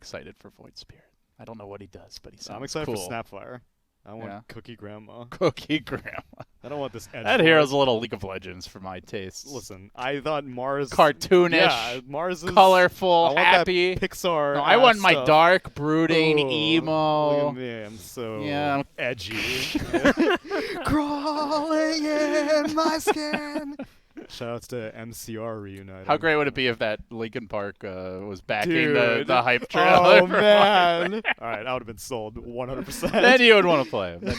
excited for Void Spirit. I don't know what he does, but he sounds I'm excited cool. for Snapfire. I want Cookie Grandma. Cookie Grandma. I don't want this edge. That hero's a little League of Legends for my tastes. Listen, I thought Mars cartoonish, yeah, Mars is colorful, I want happy. That Pixar. No, I want my stuff. dark, brooding, Look emo. at me, I'm so edgy. Crawling in my skin. Shoutouts to MCR reunited. How great would it be if that Linkin Park was backing Dude. the hype trailer? Oh man! All right, I would have been sold 100%. Then you would want to play him.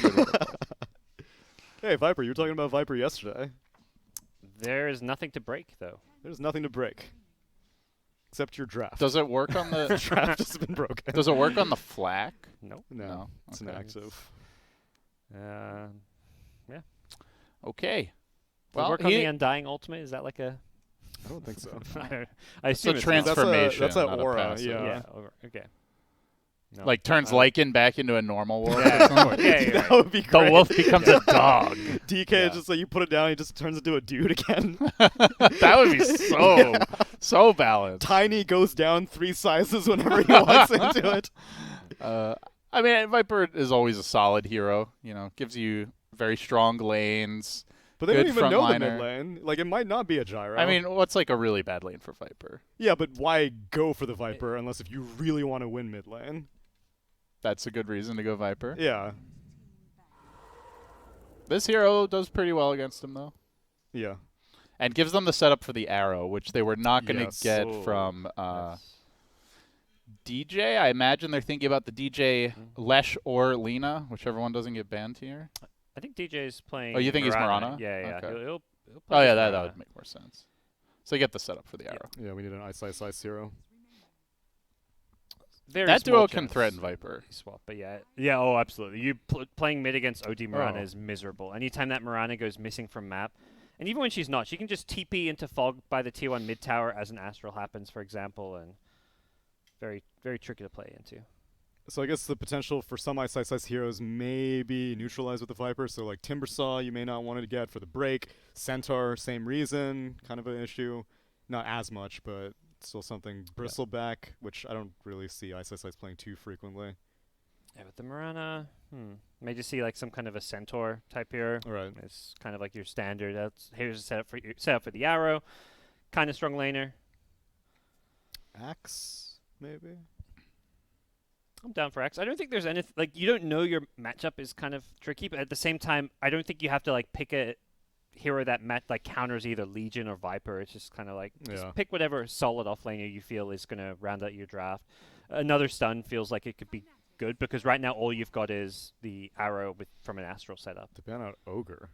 Hey, Viper, you were talking about Viper yesterday. There is nothing to break, though. There's nothing to break. Except your draft. Does it work on the draft has been broken? Does it work on the flak? Nope. No. It's inactive. Yeah. Okay. Well, work on the Undying Ultimate? Is that like a... I don't think so. I assume it's a transformation. That's an not aura, a passive. yeah. Okay. No. Like turns Lycan back into a normal wolf. That would be great. The wolf becomes a dog. DK just like you put it down, he just turns into a dude again. That would be so balanced. Tiny goes down 3 sizes whenever he walks into it. I mean, Viper is always a solid hero. You know, gives you very strong lanes. But they good don't even know the frontliner. mid lane. Like, it might not be a gyro. I mean, what's like a really bad lane for Viper? Yeah, but why go for the Viper unless if you really want to win mid lane? That's a good reason to go Viper. Yeah. This hero does pretty well against him, though. Yeah. And gives them the setup for the arrow, which they were not going to get from DJ. I imagine they're thinking about the DJ Lesh or Lina, whichever one doesn't get banned here. I think DJ's playing. Oh, you think he's Mirana? Yeah. Okay. He'll play that would make more sense. So you get the setup for the arrow. Yeah, we need an ice hero. That duo can threaten Viper. Swap, but yeah. Oh, absolutely. You playing mid against OD Mirana is miserable. Anytime that Mirana goes missing from map, and even when she's not, she can just TP into fog by the tier 1 mid tower as an astral happens, for example, and very, very tricky to play into. So I guess the potential for some ice heroes may be neutralized with the Viper. So like Timbersaw, you may not want to get for the break. Centaur, same reason, kind of an issue. Not as much, but still something. Bristleback, which I don't really see ice playing too frequently. Yeah, with the Mirana, may just see like some kind of a Centaur type hero. Right. It's kind of like your standard. Here's a setup for the arrow. Kind of strong laner. Axe, maybe. I'm down for X. I don't think there's anything like you don't know your matchup is kind of tricky, but at the same time, I don't think you have to like pick a hero that counters either Legion or Viper. It's just kind of like just pick whatever solid offlaner you feel is going to round out your draft. Another stun feels like it could be good because right now all you've got is the arrow from an astral setup. To ban out Ogre.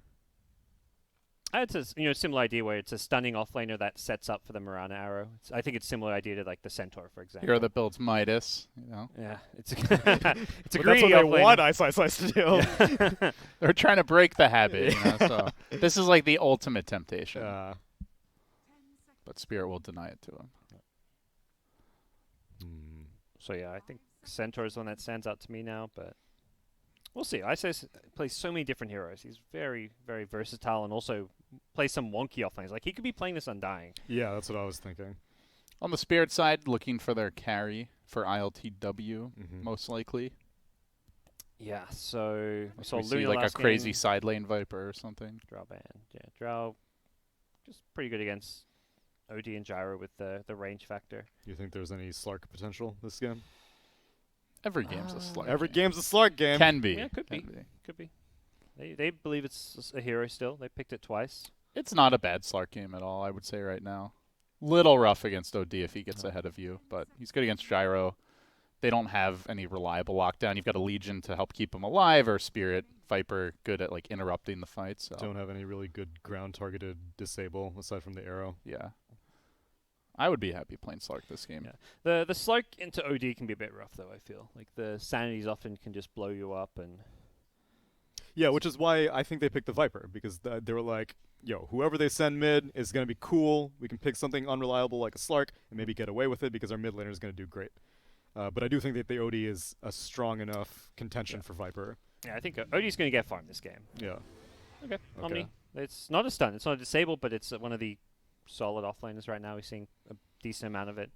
It's a similar idea where it's a stunning offlaner that sets up for the Mirana arrow. I think it's a similar idea to like the Centaur, for example. Hero that builds Midas, you know. Yeah, it's a greedy that's what they want ice to do. Yeah. They're trying to break the habit. You know, so this is like the ultimate temptation. But Spirit will deny it to him. So yeah, I think Centaur is one that stands out to me now, but we'll see. Ice plays so many different heroes. He's very, very versatile and also plays some wonky offlanes. Like, he could be playing this Undying. Yeah, that's what I was thinking. On the Spirit side, looking for their carry for ILTW, most likely. Yeah, so we saw we see Luna like a crazy side lane Viper or something. Drow ban. Yeah, Drow just pretty good against OD and Gyro with the range factor. You think there's any Slark potential this game? Every game's a Slark. Every game's a Slark game. Can be. Yeah, could be. They believe it's a hero still. They picked it twice. It's not a bad Slark game at all, I would say right now. Little rough against OD if he gets ahead of you, but he's good against Gyro. They don't have any reliable lockdown. You've got a Legion to help keep him alive, or Spirit. Viper good at like interrupting the fight. So don't have any really good ground targeted disable aside from the arrow. Yeah. I would be happy playing Slark this game. Yeah. The Slark into OD can be a bit rough, though, I feel. Like, the sanities often can just blow you up. And yeah, which is why I think they picked the Viper, because they were like, yo, whoever they send mid is going to be cool. We can pick something unreliable like a Slark and maybe get away with it because our mid laner is going to do great. But I do think that the OD is a strong enough contention for Viper. Yeah, I think OD's going to get farmed this game. Yeah. Okay, on me. It's not a stun. It's not a disable, but it's one of the solid offlaners right now. We're seeing a decent amount of it.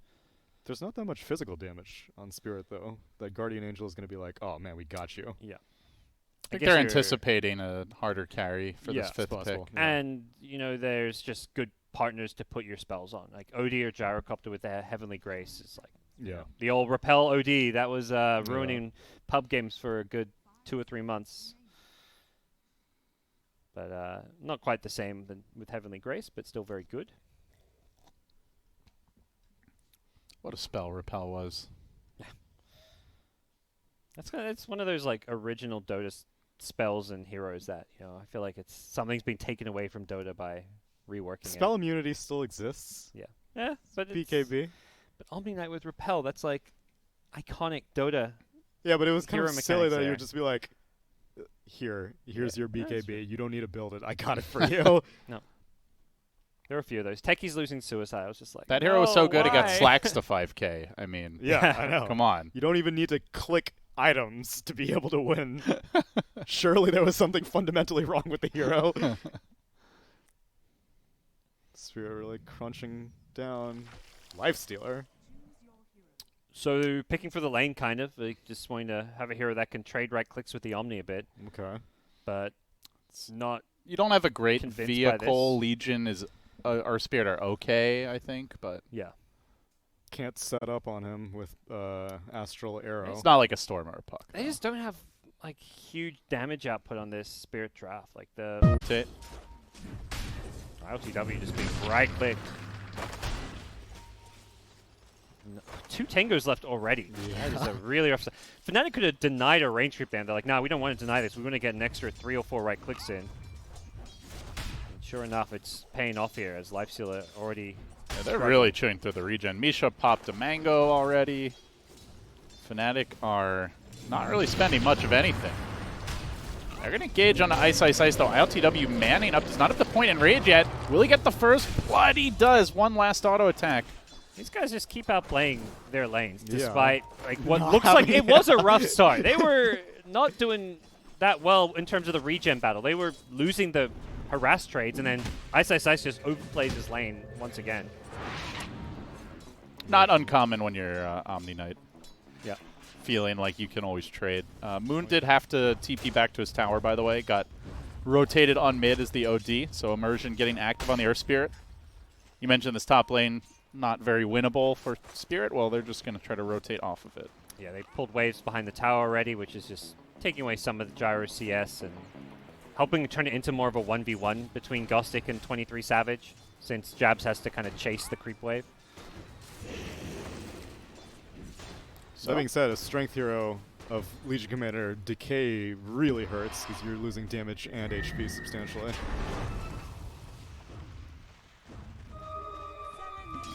There's not that much physical damage on Spirit, though. That Guardian Angel is going to be like, oh man, we got you. Yeah. I think guess they're you're- anticipating a harder carry for Yeah, this it's fifth pick. possible. Yeah. And, you know, there's just good partners to put your spells on. Like OD or Gyrocopter with their Heavenly Grace is like, Yeah. the old Repel OD, that was ruining pub games for a good 2 or 3 months. But not quite the same than with Heavenly Grace, but still very good. What a spell Repel was. It's one of those like original Dota spells and heroes that, you know, I feel like it's something's been taken away from Dota by reworking Spell immunity still exists. it. Yeah, but BKB. But Omni Knight with Repel, that's like iconic Dota. Yeah, but it was kind Hero of silly mechanics that you there. would just be like, here's Yeah, your that's BKB. You don't need to build it. I got it for you. There were a few of those. Techie's losing Suicide. I was just like, That hero was so good it got why? slacks to 5k. I mean, Yeah, I know. come on. You don't even need to click items to be able to win. Surely there was something fundamentally wrong with the hero. Spirit really crunching down. Lifestealer. So picking for the lane, kind of. Like just wanting to have a hero that can trade right clicks with the Omni a bit, Okay. but it's not. You don't have a great Convinced by vehicle. this. Legion is or Spirit are okay, I think, but Yeah. Can't set up on him with Astral Arrow. it's not like a storm or a puck. They just don't have like huge damage output on this Spirit draft. Like the That's it. LTW just being right clicked. No, 2 Tangos left already. That is a really rough. Fnatic could have denied a range creep ban. They're like, no, we don't want to deny this. We want to get an extra 3 or 4 right clicks in. And sure enough, it's paying off here as Lifestealer already. Yeah, they're struggling. really chewing through the regen. Misha popped a mango already. Fnatic are not really spending much of anything. They're going to engage on the Ice though. LTW manning up. Does not have the point in rage yet. Will he get the first blood? He does. One last auto attack. These guys just keep outplaying their lanes, Yeah. despite like what Not looks like having it was a rough start. They were not doing that well in terms of the regen battle. They were losing the harass trades, and then Ice just overplays his lane once again. Not uncommon when you're Omni Knight. Yeah. Feeling like you can always trade. Moon did have to TP back to his tower, by the way. Got rotated on mid as the OD, so Immersion getting active on the Earth Spirit. You mentioned this top lane not very winnable for Spirit. Well, they're just going to try to rotate off of it. Yeah, they pulled waves behind the tower already, which is just taking away some of the Gyro CS and helping turn it into more of a 1v1 between Gostic and 23 Savage, since Jabs has to kind of chase the creep wave. That being said, a strength hero of Legion Commander Decay really hurts because you're losing damage and HP substantially.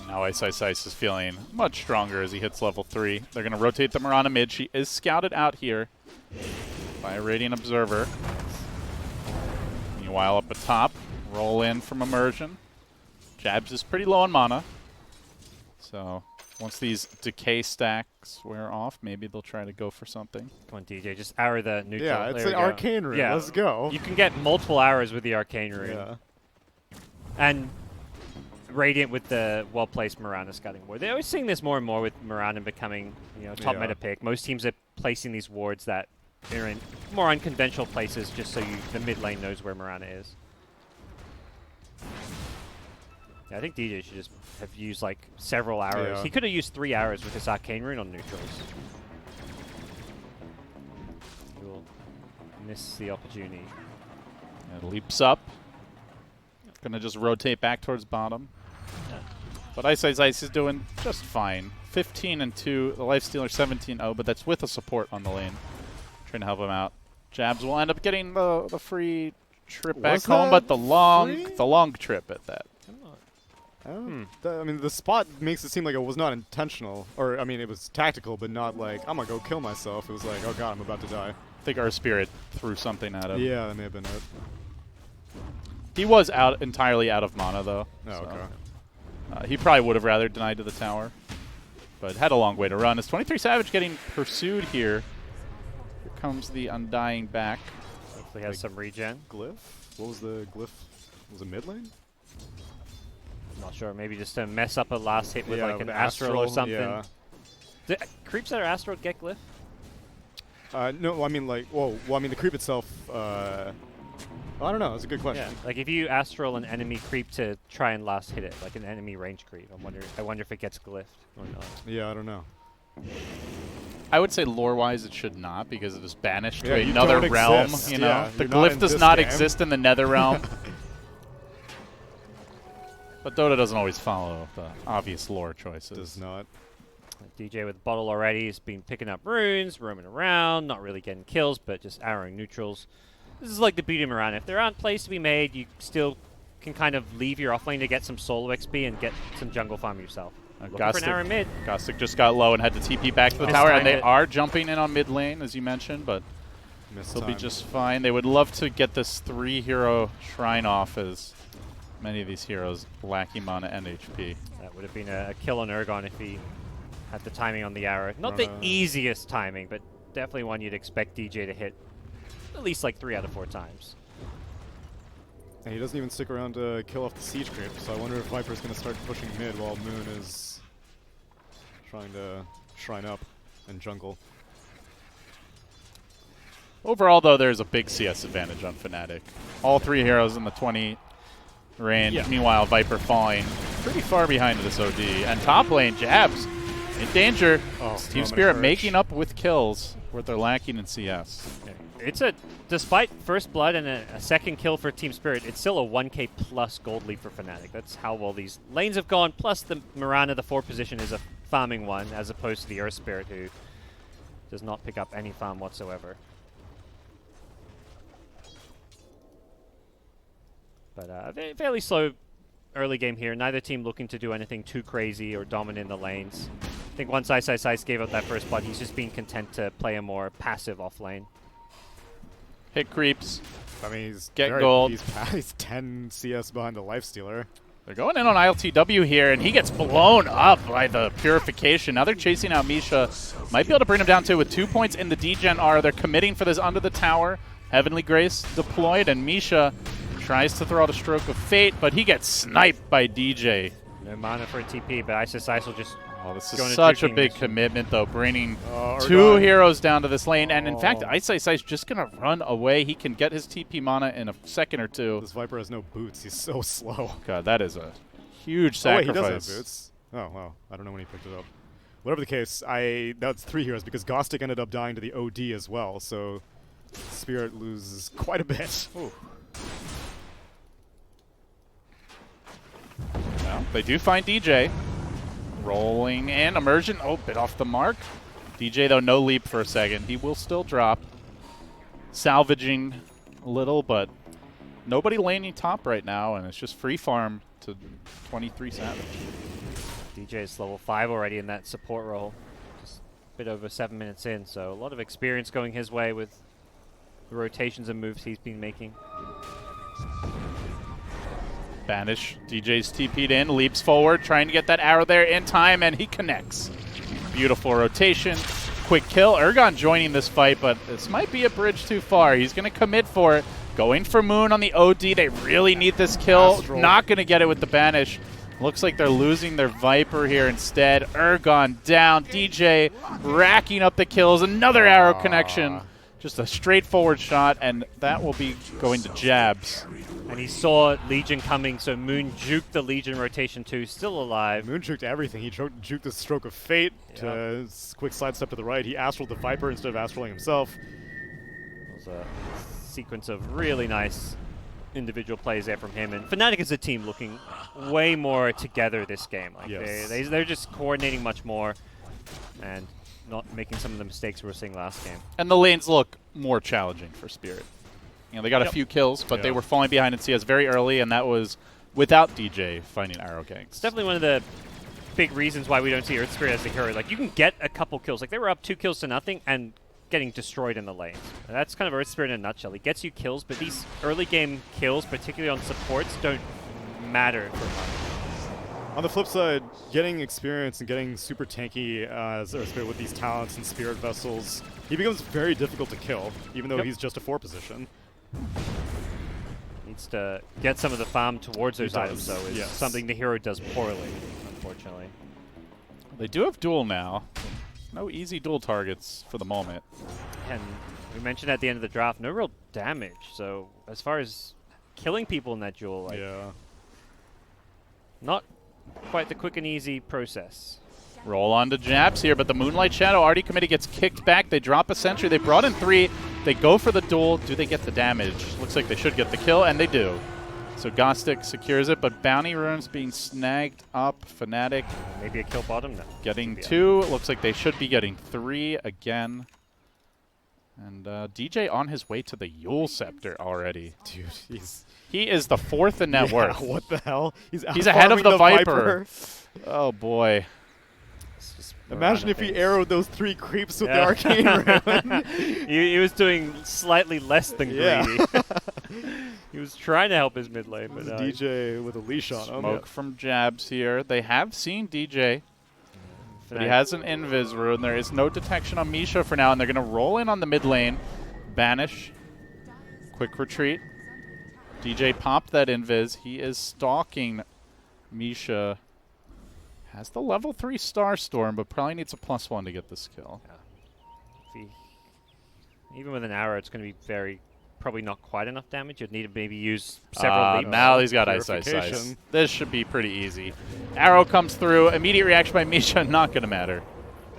Now Ice is feeling much stronger as he hits level 3. They're going to rotate the Mirana mid. She is scouted out here by a Radiant Observer. Meanwhile, up atop, roll in from Immersion. Jabs is pretty low on mana. So once these decay stacks wear off, maybe they'll try to go for something. Come on, DJ, just arrow the neutral. Yeah, it's There an we go. arcane rune. Yeah. Let's go. You can get multiple arrows with the arcane rune. Yeah. And Radiant with the well-placed Mirana scouting ward. They're always seeing this more and more with Mirana becoming, you know, top Yeah. meta pick. Most teams are placing these wards that are in more unconventional places just so the mid lane knows where Mirana is. Yeah, I think DJ should just have used like several arrows. Yeah. He could have used 3 arrows with his arcane rune on neutrals. He will miss the opportunity. It leaps up. Gonna just rotate back towards bottom. But Ice is doing just fine. 15-2, the Lifestealer 17-0, but that's with a support on the lane. Trying to help him out. Jabs will end up getting the free trip back Was home, that but free? the long trip at that. I mean, the spot makes it seem like it was not intentional. Or, I mean, it was tactical, but not like, I'm gonna go kill myself. It was like, oh god, I'm about to die. I think our Spirit threw something at him. Yeah, that may have been it. He was entirely out of mana, though. Oh, so, okay. he probably would have rather denied to the tower, but had a long way to run. Is 23 Savage getting pursued here? Here comes the Undying back. Hopefully has some regen. Glyph? What was the glyph? Was it mid lane? Not sure. Maybe just to mess up a last hit with Yeah, like an with Astral or Astral, something. yeah. Do creeps that are Astral get glyph? No, I mean like, I mean the creep itself. I don't know. That's a good question. Yeah. Like if you Astral an enemy creep to try and last hit it, like an enemy range creep, I wonder if it gets glyphed or not. Yeah, I don't know. I would say lore-wise it should not because it is banished Yeah, to you another don't realm. exist. You know, Yeah, the you're not glyph in does this not game. exist in the Nether realm. But Dota doesn't always follow the obvious lore choices. Does not. DJ with bottle already has been picking up runes, roaming around, not really getting kills, but just arrowing neutrals. This is like the beauty of Mirana. If there aren't plays to be made, you still can kind of leave your offlane to get some solo XP and get some jungle farm yourself. Looking for an arrow mid. Gostick just got low and had to TP back to the tower, and they are jumping in on mid lane, as you mentioned, but they'll be just fine. They would love to get this 3-hero shrine off, as many of these heroes lacking mana and HP. That would have been a kill on Urgon if he had the timing on the arrow. Not the easiest timing, but definitely one you'd expect DJ to hit at least like 3 out of 4 times. And he doesn't even stick around to kill off the siege creep, so I wonder if Viper's going to start pushing mid while Moon is trying to shrine up and jungle. Overall, though, there's a big CS advantage on Fnatic. All 3 heroes in the 20 range. Yeah. Meanwhile, Viper falling pretty far behind this OD. And top lane, Jabs in danger. Team Spirit making up with kills where they're lacking in CS. Yeah. It's despite first blood and a second kill for Team Spirit, it's still a 1k plus gold lead for Fnatic. That's how well these lanes have gone. Plus the Mirana, the 4 position, is a farming one as opposed to the Earth Spirit, who does not pick up any farm whatsoever. But fairly slow early game here. Neither team looking to do anything too crazy or dominant in the lanes. I think once Ice gave up that first blood, he's just being content to play a more passive off lane. Hit creeps. I mean, gold. He's 10 CS behind the Lifestealer. They're going in on ILTW here, and he gets blown up by the Purification. Now they're chasing out Misha. Might be able to bring him down too with 2 points in the degen R. They're committing for this under the tower. Heavenly Grace deployed, and Misha tries to throw out a Stroke of Fate, but he gets sniped by DJ. No mana for a TP, but Ice will just... Oh, this is such a big commitment, though, bringing 2 Urgon. heroes down to this lane. And in fact, Ice just going to run away. He can get his TP mana in a second or 2. This Viper has no boots. He's so slow. God, that is a huge Oh, wait, sacrifice. he does have boots. Oh, wow. I don't know when he picked it up. Whatever the case, that's 3 heroes because Gostick ended up dying to the OD as well, so Spirit loses quite a bit. Ooh. Well, they do find DJ. Rolling in, immersion, bit off the mark. DJ, though, no leap for a second. He will still drop. Salvaging a little, but nobody laning top right now, and it's just free farm to 23 Savage. DJ is level 5 already in that support role. Just a bit over 7 minutes in, so a lot of experience going his way with the rotations and moves he's been making. Banish, DJ's TP'd in, leaps forward, trying to get that arrow there in time, and he connects. Beautiful rotation, quick kill. Urgon joining this fight, but this might be a bridge too far. He's going to commit for it. Going for Moon on the OD. They really need this kill. Astral. Not going to get it with the Banish. Looks like they're losing their Viper here instead. Urgon down. DJ racking up the kills. Another arrow connection. Just a straightforward shot, and that will be going to Jabs. And he saw Legion coming, so Moon juked the Legion rotation too, still alive. Moon juked everything. He juked the Stroke of Fate to quick sidestep to the right. He astraled the Viper instead of astraling himself. It was a sequence of really nice individual plays there from him. And Fnatic as a team looking way more together this game. Like they're just coordinating much more and not making some of the mistakes we were seeing last game. And the lanes look more challenging for Spirit. You know, they got a few kills, but they were falling behind in CS very early, and that was without DJ finding arrow ganks. It's definitely one of the big reasons why we don't see Earth Spirit as a hero. Like, you can get a couple kills. Like, they were up 2 kills to nothing and getting destroyed in the lanes. And that's kind of Earth Spirit in a nutshell. He gets you kills, but these early game kills, particularly on supports, don't matter for much. On the flip side, getting experience and getting super tanky as Earth Spirit with these talents and Spirit Vessels, he becomes very difficult to kill, even though he's just a 4 position. Needs to get some of the farm towards those items, does, though, is yes. something the hero does poorly, unfortunately. They do have duel now. No easy duel targets for the moment. And we mentioned at the end of the draft, no real damage. So as far as killing people in that duel, like, not quite the quick and easy process. Roll on to Jabs here, but the Moonlight Shadow already committed, gets kicked back. They drop a sentry. They brought in 3. They go for the duel. Do they get the damage? Looks like they should get the kill, and they do. So Gostic secures it, but Bounty Runes being snagged up. Fnatic Maybe a kill bottom now. getting 2. Looks like they should be getting 3 again. And DJ on his way to the Yule Scepter already. Dude, He is the 4th in net worth. What the hell? He's ahead of outfarming the Viper. Oh, boy. Imagine if he arrowed those 3 creeps with the Arcane Ruin. he was doing slightly less than greedy. He was trying to help his mid lane, but DJ with a leash on him. Smoke from Jabs here. They have seen DJ. But he has an Invis rune. There is no detection on Misha for now, and they're going to roll in on the mid lane. Banish. Quick retreat. DJ popped that Invis. He is stalking Misha. Has the level 3 Star Storm, but probably needs a +1 to get this kill. Even with an arrow, it's going to be probably not quite enough damage. You'd need to maybe use several leaps. Now he's got Ice Ice Ice. This should be pretty easy. Arrow comes through. Immediate reaction by Misha. Not going to matter.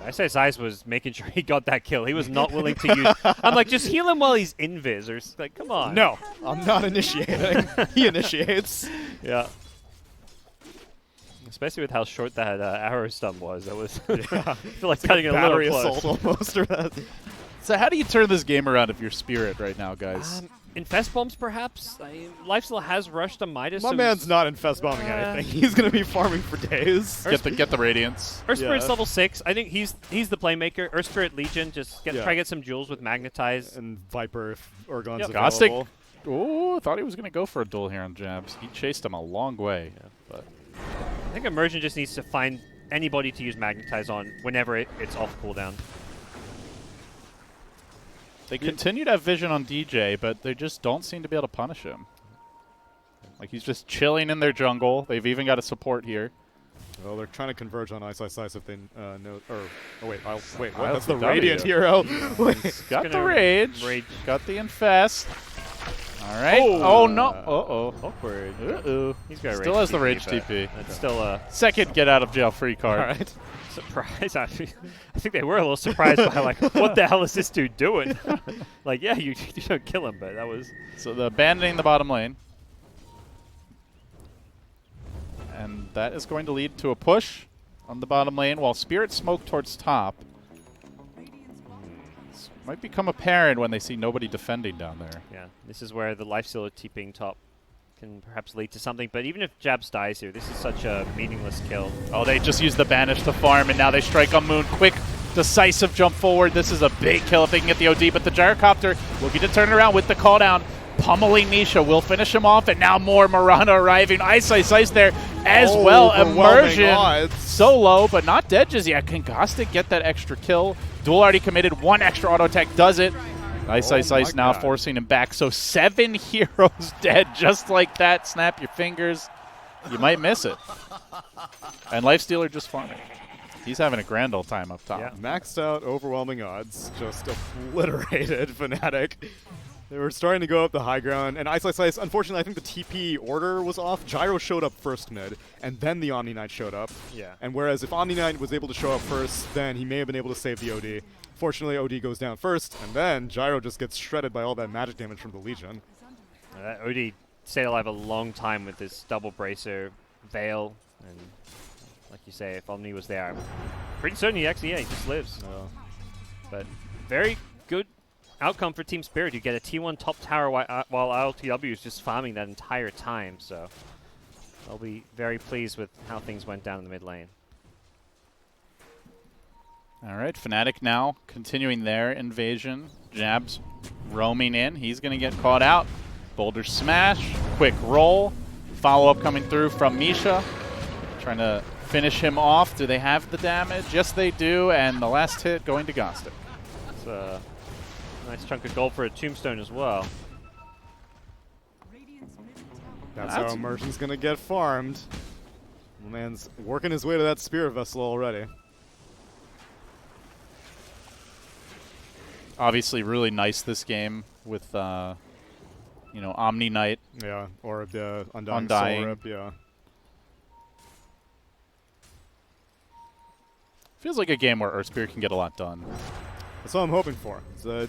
Ice Ice Ice was making sure he got that kill. He was not willing to use... I'm like, just heal him while he's invis. Or like, come on. No, I'm not initiating. He initiates. Yeah. Especially with how short that arrow stun was. That was... I feel like cutting it a little close. Assault almost. So how do you turn this game around if you're Spirit right now, guys? Infest bombs, perhaps? Lifesteal has rushed a Midas. My man's not infest bombing anything. He's going to be farming for days. Get the Radiance. Earth Spirit's level 6. I think he's the playmaker. Earth Spirit Legion, just try to get some jewels with Magnetize. And Viper if Orgon's Gostic. Oh, thought he was going to go for a duel here on Jabs. He chased him a long way. But I think Immersion just needs to find anybody to use Magnetize on whenever it's off cooldown. They continue to have vision on DJ, but they just don't seem to be able to punish him. Like, he's just chilling in their jungle. They've even got a support here. Well, they're trying to converge on Ice Ice Ice if they know. Or wait, what? I'll That's the W. Radiant hero. Got the rage. Got the infest. All right. Oh no. Awkward. He's got Still has the rage TP. TP. That's still a second get out of jail free card. All right. Surprise, actually. I think they were a little surprised by, like, what the hell is this dude doing? Like, yeah, you don't kill him, but that was... So they're abandoning the bottom lane. And that is going to lead to a push on the bottom lane while Spirit smoke towards top. This might become apparent when they see nobody defending down there. Yeah, this is where the lifesteal TPing top can perhaps lead to something, but even if Jabs dies here, this is such a meaningless kill. Oh, they just used the Banish to farm, and now they strike on Moon. Quick, decisive jump forward. This is a big kill if they can get the OD, but the Gyrocopter looking to turn around with the call down. Pummeling Misha will finish him off, and now more Mirana arriving. Ice Ice Ice there as well. Immersion so low, but not dead just yet. Can Gostic get that extra kill? Duel already committed. 1 extra auto attack does it. Ice Ice Ice now forcing him back. So 7 heroes dead just like that. Snap your fingers. You might miss it. And Lifestealer just farming. He's having a grand old time up top. Yeah. Maxed out overwhelming odds. Just obliterated Fnatic. They were starting to go up the high ground, and Ice Ice Ice, unfortunately, I think the TP order was off. Gyro showed up first mid, and then the Omni Knight showed up. Yeah. And whereas if Omni Knight was able to show up first, then he may have been able to save the OD. Fortunately, OD goes down first, and then Gyro just gets shredded by all that magic damage from the Legion. That OD stayed alive a long time with this double bracer, Veil, and like you say, if Omni was there, I'm pretty certain he actually, he just lives. But very good outcome for Team Spirit. You get a T1 top tower while ILTW is just farming that entire time, so I'll be very pleased with how things went down in the mid lane. All right, Fnatic now continuing their invasion. Jabs roaming in. He's going to get caught out. Boulder smash, quick roll. Follow-up coming through from Misha. Trying to finish him off. Do they have the damage? Yes, they do, and the last hit going to Gostic. It's a nice chunk of gold for a tombstone as well. That's how Immersion's gonna get farmed. The man's working his way to that Spirit Vessel already. Obviously, really nice this game with, you know, Omni Knight. Yeah, or the Undying. Soul Rip, yeah. Feels like a game where Earthspirit can get a lot done. That's what I'm hoping for.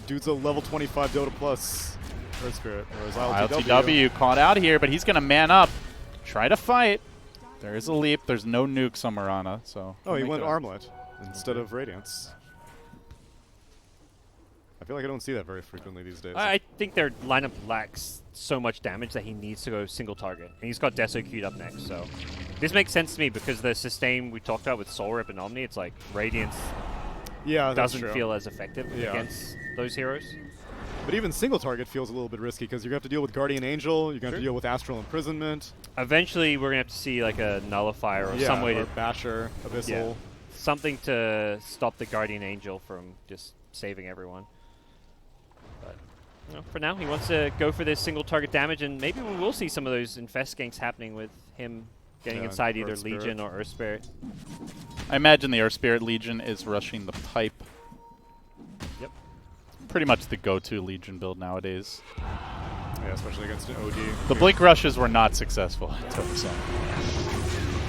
Dude's a level 25 Dota plus Earthspirit, whereas ILTW caught out here, but he's going to man up, try to fight. There is a leap. There's no nukes on Mirana, so... Oh, he went Armlet instead of Radiance. I feel like I don't see that very frequently these days. I think their lineup lacks so much damage that he needs to go single target. And he's got Deso queued up next, so... This makes sense to me because the sustain we talked about with Soul Rip and Omni, it's like Radiance doesn't feel as effective against those heroes. But even single target feels a little bit risky because you're going to have to deal with Guardian Angel, you're going to have to deal with Astral Imprisonment. Eventually, we're going to have to see like a Nullifier or some way or to... Basher, Abyssal. Something to stop the Guardian Angel from just saving everyone. But you know, for now, he wants to go for this single target damage, and maybe we will see some of those Infest ganks happening with him getting inside either Legion or Earth Spirit. I imagine the Earth Spirit Legion is rushing the pipe. Yep. Pretty much the go-to Legion build nowadays. Yeah, especially against an OD. The Blink Rushes were not successful.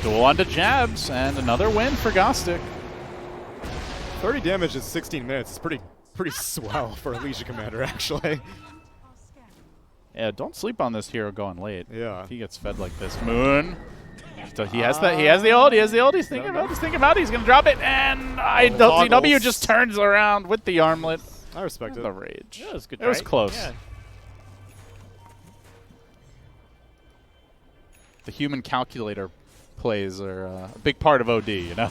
Duel onto Jabs, and another win for Gostic. 30 damage in 16 minutes is pretty swell for a Legion commander, actually. Yeah, don't sleep on this hero going late. Yeah. If he gets fed like this. Moon. So he has that. He has the ult. He has the ult. He's thinking about it. He's thinking about it. He's going to drop it. And ILTW just turns around with the armlet. I respect it. The rage. Yeah, it was good. It was close. Yeah. The human calculator plays are a big part of OD, you know?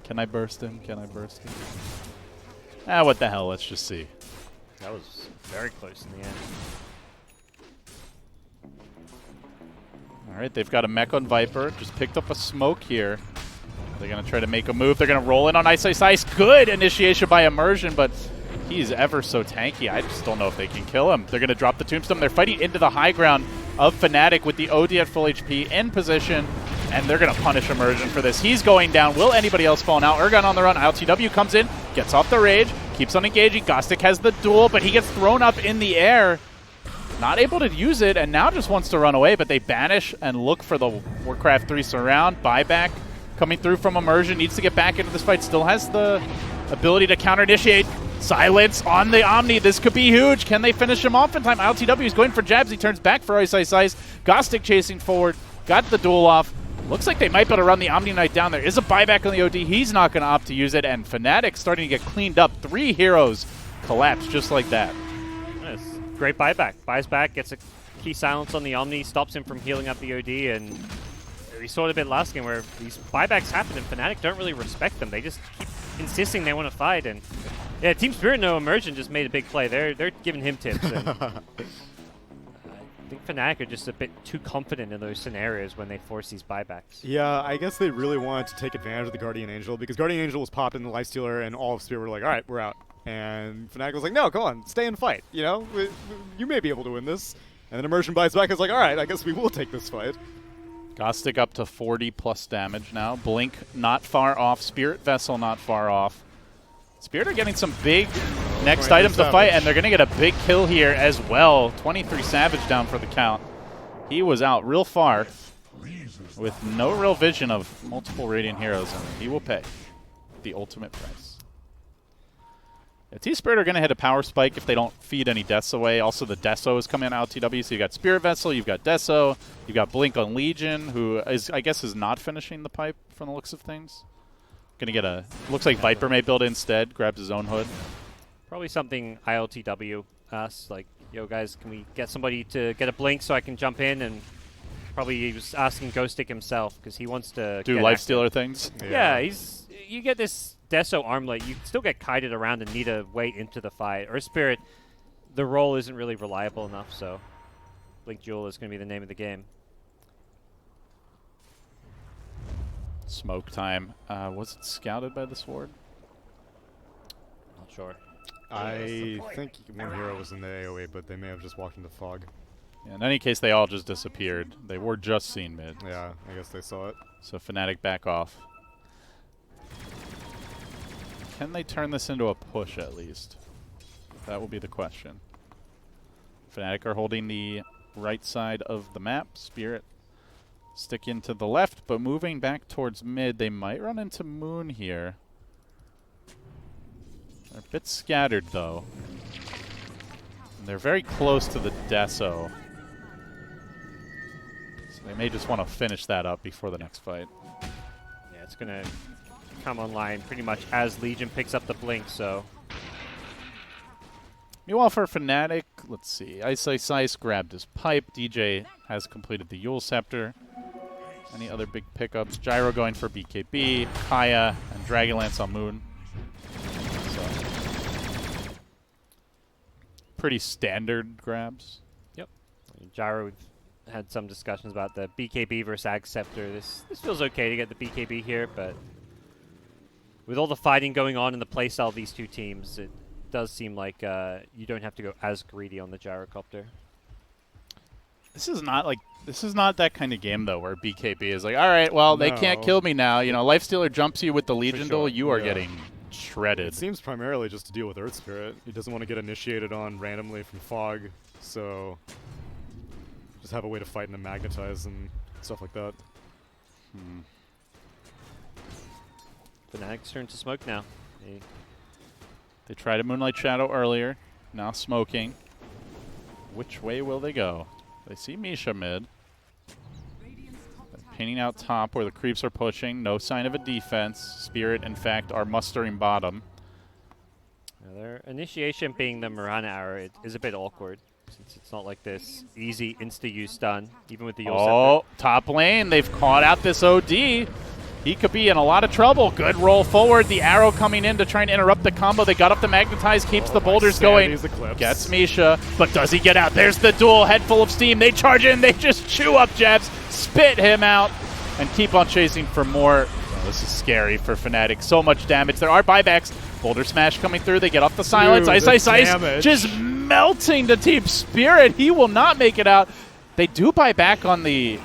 Can I burst him? Can I burst him? Ah, what the hell? Let's just see. That was very close in the end. All right, they've got a mech on Viper. Just picked up a smoke here. They're going to try to make a move. They're going to roll in on Ice Ice Ice. Good initiation by Immersion, but he's ever so tanky. I just don't know if they can kill him. They're going to drop the Tombstone. They're fighting into the high ground of Fnatic with the OD at full HP in position, and they're going to punish Immersion for this. He's going down. Will anybody else fall now? Urgon on the run. ILTW comes in, gets off the rage, keeps on engaging. Gostic has the duel, but he gets thrown up in the air. Not able to use it, and now just wants to run away, but they banish and look for the Warcraft 3 surround. Buyback coming through from Immersion. Needs to get back into this fight. Still has the ability to counter-initiate. Silence on the Omni. This could be huge. Can they finish him off in time? ILTW is going for jabs. He turns back for Ice Ice Ice. Gostic chasing forward. Got the duel off. Looks like they might be able to run the Omni Knight down. There is a buyback on the OD. He's not going to opt to use it, and Fnatic starting to get cleaned up. 3 heroes collapse just like that. Nice. Great buyback. Buys back, gets a key silence on the Omni, stops him from healing up the OD, and we saw it a bit last game where these buybacks happen and Fnatic don't really respect them. They just keep insisting they want to fight, and yeah, Team Spirit no Immersion just made a big play. They're giving him tips. And I think Fnatic are just a bit too confident in those scenarios when they force these buybacks. Yeah, I guess they really wanted to take advantage of the Guardian Angel because Guardian Angel was popped in the Lifestealer and all of Spirit were like, all right, we're out. And Fnatic was like, no, go on, stay and fight. You know, you may be able to win this. And then Immersion buys back. It's like, all right, I guess we will take this fight. Gostic up to 40 plus damage now. Blink not far off. Spirit Vessel not far off. Spirit are getting some big next items to fight, and they're going to get a big kill here as well. 23 Savage down for the count. He was out real far with no real vision of multiple Radiant heroes, and he will pay the ultimate price. T-Spirit are going to hit a power spike if they don't feed any deaths away. Also, the Deso is coming out TW, so you've got Spirit Vessel, you've got Deso, you've got Blink on Legion, who is, I guess, is not finishing the pipe from the looks of things. Going to get a... Looks like Viper may build instead, grabs his own hood. Probably something ILTW asks, like, yo guys, can we get somebody to get a Blink so I can jump in? And probably he was asking Ghostic himself because he wants to do Lifestealer things. Yeah, you get this Deso Armlet, you still get kited around and need to wait into the fight. Or Spirit, the role isn't really reliable enough, so Blink Jewel is going to be the name of the game. Smoke time. Was it scouted by the Sword? Not sure. I think one hero was in the AoE, but they may have just walked into fog. In any case, they all just disappeared. They were just seen mid. Yeah, I guess they saw it. So Fnatic back off. Can they turn this into a push at least? That will be the question. Fnatic are holding the right side of the map. Spirit sticking to the left, but moving back towards mid. They might run into Moon here. They're a bit scattered though. And they're very close to the Deso. So they may just want to finish that up before the next fight. Yeah, it's going to come online pretty much as Legion picks up the blink, so... Meanwhile, for Fnatic, let's see. Ice grabbed his pipe. DJ has completed the Yule Scepter. Any other big pickups? Gyro going for BKB, Kaya, and Dragonlance on Moon. So, pretty standard grabs. Yep. Gyro, we've had some discussions about the BKB versus Ag Scepter. This feels okay to get the BKB here, but with all the fighting going on in the playstyle of these two teams, it does seem like you don't have to go as greedy on the Gyrocopter. This is not that kind of game though, where BKB is like, all right, well, they can't kill me now. You know, Lifestealer jumps you with the Legion duel, you are getting shredded. It seems primarily just to deal with Earth Spirit. He doesn't want to get initiated on randomly from Fog, so just have a way to fight and then magnetize and stuff like that. Fnatic's turn to smoke now. They tried a Moonlight Shadow earlier, now smoking. Which way will they go? They see Misha mid. They're painting out top where the creeps are pushing. No sign of a defense. Spirit, in fact, are mustering bottom. Now their initiation being the Mirana arrow is a bit awkward, since it's not like this easy insta-use stun, even with the Yule Scepter. Top lane. They've caught out this OD. He could be in a lot of trouble. Good roll forward. The arrow coming in to try and interrupt the combo. They got up to magnetize, keeps the boulders going. Gets Misha, but does he get out? There's the duel, head full of steam. They charge in, they just chew up jabs, spit him out, and keep on chasing for more. Oh, this is scary for Fnatic. So much damage. There are buybacks. Boulder smash coming through. They get off the silence. Dude, Ice. Just melting the Team Spirit. He will not make it out. They do buy back on the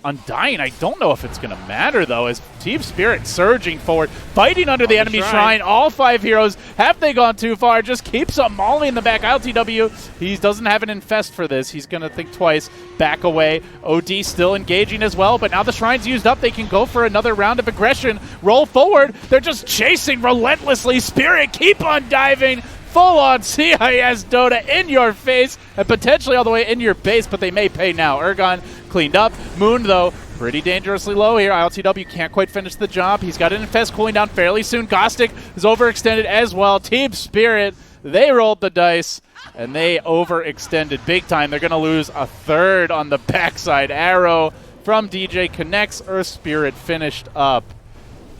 Undying. I don't know if it's going to matter, though, as Team Spirit surging forward, fighting under the enemy shrine. All 5 heroes. Have they gone too far? Just keeps on mauling in the back. ILTW, he doesn't have an infest for this. He's going to think twice. Back away. OD still engaging as well, but now the shrine's used up. They can go for another round of aggression. Roll forward. They're just chasing relentlessly. Spirit, keep on diving. Full-on CIS Dota in your face and potentially all the way in your base, but they may pay now. Ergon cleaned up. Moon, though, pretty dangerously low here. ILTW can't quite finish the job. He's got an infest cooling down fairly soon. Gostic is overextended as well. Team Spirit, they rolled the dice, and they overextended big time. They're going to lose a third on the backside. Arrow from DJ connects. Earth Spirit finished up.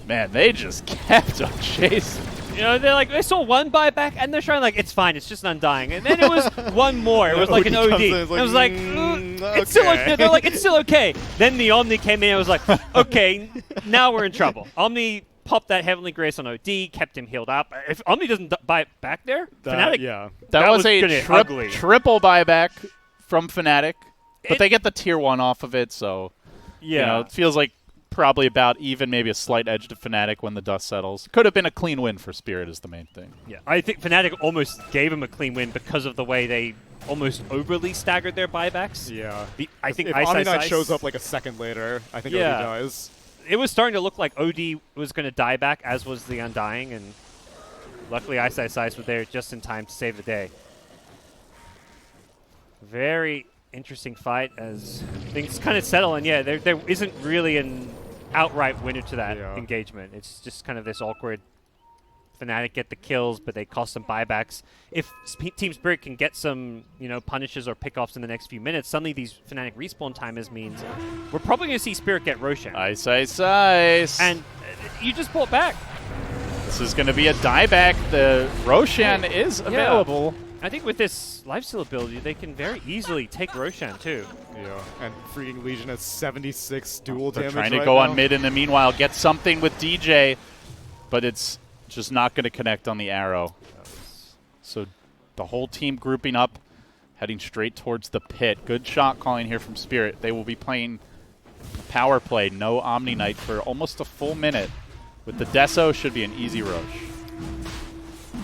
Man, they just kept on chasing. You know, they saw one buyback and they're trying like, it's fine, it's just Undying. And then it was one more. It was like an OD. It was like, it's still okay. They're like, it's still okay. Then the Omni came in and was like, okay, now we're in trouble. Omni popped that Heavenly Grace on OD, kept him healed up. If Omni doesn't buy it back there, Fnatic, that was a triple buyback from Fnatic. But they get the tier 1 off of it, so you know, it feels like probably about even, maybe a slight edge to Fnatic when the dust settles. Could have been a clean win for Spirit is the main thing. Yeah, I think Fnatic almost gave him a clean win because of the way they almost overly staggered their buybacks. Yeah. I think if Omni shows up like a second later, I think OD dies. It was starting to look like OD was going to die back, as was the Undying, and luckily Ice was there just in time to save the day. Very interesting fight as things kind of settle, and there isn't really an outright winner to that engagement. It's just kind of this awkward Fnatic get the kills, but they cost some buybacks. If Team Spirit can get some, punishes or pickoffs in the next few minutes, suddenly these Fnatic respawn timers means we're probably going to see Spirit get Roshan. Ice. And you just bought back. This is going to be a dieback. The Roshan is available. I think with this lifesteal ability, they can very easily take Roshan, too. Yeah, and freaking Legion has 76 dual damage. They're trying to go on mid in the meanwhile, get something with DJ, but it's just not going to connect on the arrow. So the whole team grouping up, heading straight towards the pit. Good shot calling here from Spirit. They will be playing power play, no Omni Knight for almost a full minute. With the Deso, should be an easy roach.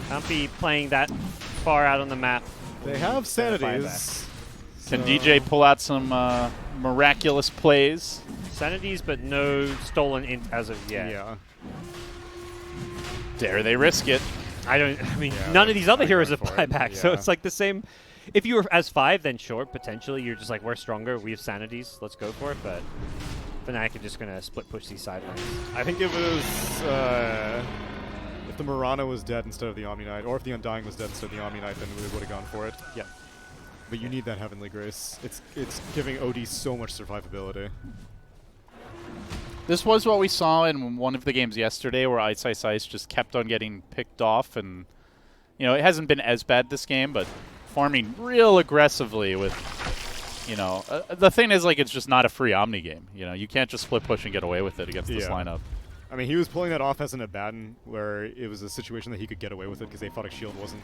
Can't be playing that far out on the map. They have sanities. Can DJ pull out some miraculous plays? Sanities, but no stolen int as of yet. Yeah. Dare they risk it? I mean, none of these other heroes have for it, buyback, so yeah. it's like the same. If you were as 5, then sure, potentially you're just like, we're stronger, we have sanities, let's go for it. But Fnatic are just gonna split push these side lanes. I think if it was if the Mirana was dead instead of the Omni Knight, or if the Undying was dead instead of the Omni Knight, then we would have gone for it. Yeah. But you need that Heavenly Grace. It's giving OD so much survivability. This was what we saw in one of the games yesterday where Ice Ice Ice just kept on getting picked off, and you know, it hasn't been as bad this game, but farming real aggressively with, you know, the thing is, like, it's just not a free Omni game. You know, you can't just split push and get away with it against this lineup. I mean, he was pulling that off as an Abaddon, where it was a situation that he could get away with it because Aphotic Shield wasn't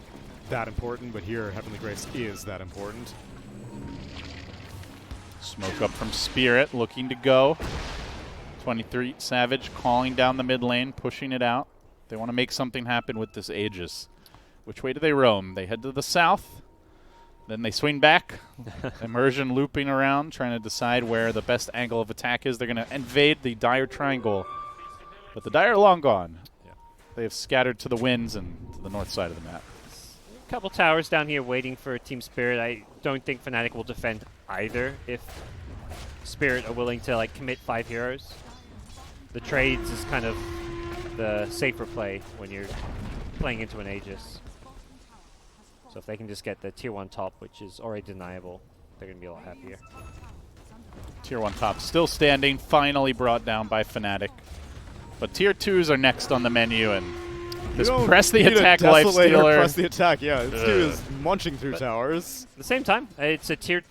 that important, but here Heavenly Grace is that important. Smoke up from Spirit, looking to go. 23 Savage calling down the mid lane, pushing it out. They want to make something happen with this Aegis. Which way do they roam? They head to the south, then they swing back. Immersion looping around, trying to decide where the best angle of attack is. They're going to invade the Dire Triangle, but the Dire are long gone. Yeah. They have scattered to the winds and to the north side of the map. A couple towers down here waiting for Team Spirit. I don't think Fnatic will defend either if Spirit are willing to like commit 5 heroes. The trades is kind of the safer play when you're playing into an Aegis. So if they can just get the tier 1 top, which is already deniable, they're going to be a lot happier. Tier 1 top still standing, finally brought down by Fnatic. But tier 2s are next on the menu, and this press the attack lifestealer. Press the attack, yeah. This dude is munching through towers. At the same time, it's a tier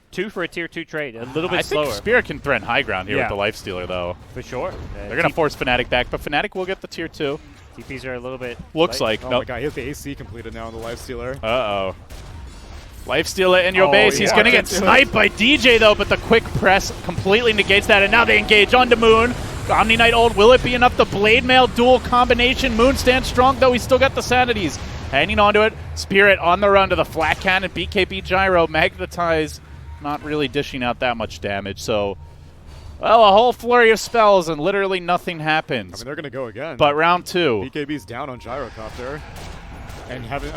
2 for a tier 2 trade. A little bit I slower. think Spirit can threaten high ground here with the lifestealer, though. For sure. They're going to force Fnatic back, but Fnatic will get the tier 2. TPs are a little bit Looks light. like. Oh Nope. my god, he has the AC completed now on the Lifestealer. Uh-oh. Lifestealer in your base. He's going to get sniped by DJ, though, but the quick press completely negates that, and now they engage onto Moon. Omni Knight ult, will it be enough? The Blade Mail dual combination. Moon stands strong, though. He's still got the sanities. Hanging onto it. Spirit on the run to the flat cannon. BKB Gyro. Magnetize. Not really dishing out that much damage, so... Well, a whole flurry of spells, and literally nothing happens. I mean, they're going to go again. But round 2. BKB's down on Gyrocopter. And having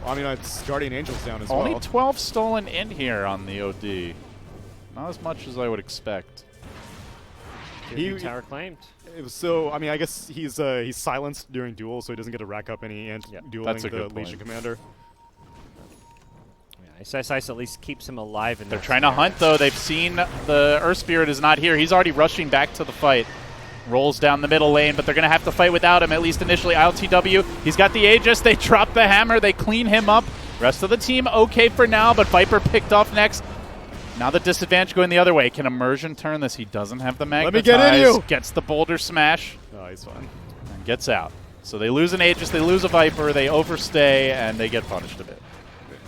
Omni Knight's Guardian Angel's down as Only well. 12 stolen in here on the OD. Not as much as I would expect. Tower claimed. It was so, I mean, I guess he's silenced during duels, so he doesn't get to rack up any dueling That's a the good Legion point. Commander. Ice at least keeps him alive. In They're trying to hunt, though. They've seen the Earth Spirit is not here. He's already rushing back to the fight. Rolls down the middle lane, but they're going to have to fight without him, at least initially. ILTW, he's got the Aegis. They drop the hammer. They clean him up. Rest of the team okay for now, but Viper picked off next. Now the disadvantage going the other way. Can Immersion turn this? He doesn't have the Magnetize. Let me get in you! Gets the Boulder Smash. Oh, he's fine. And gets out. So they lose an Aegis, they lose a Viper, they overstay, and they get punished a bit.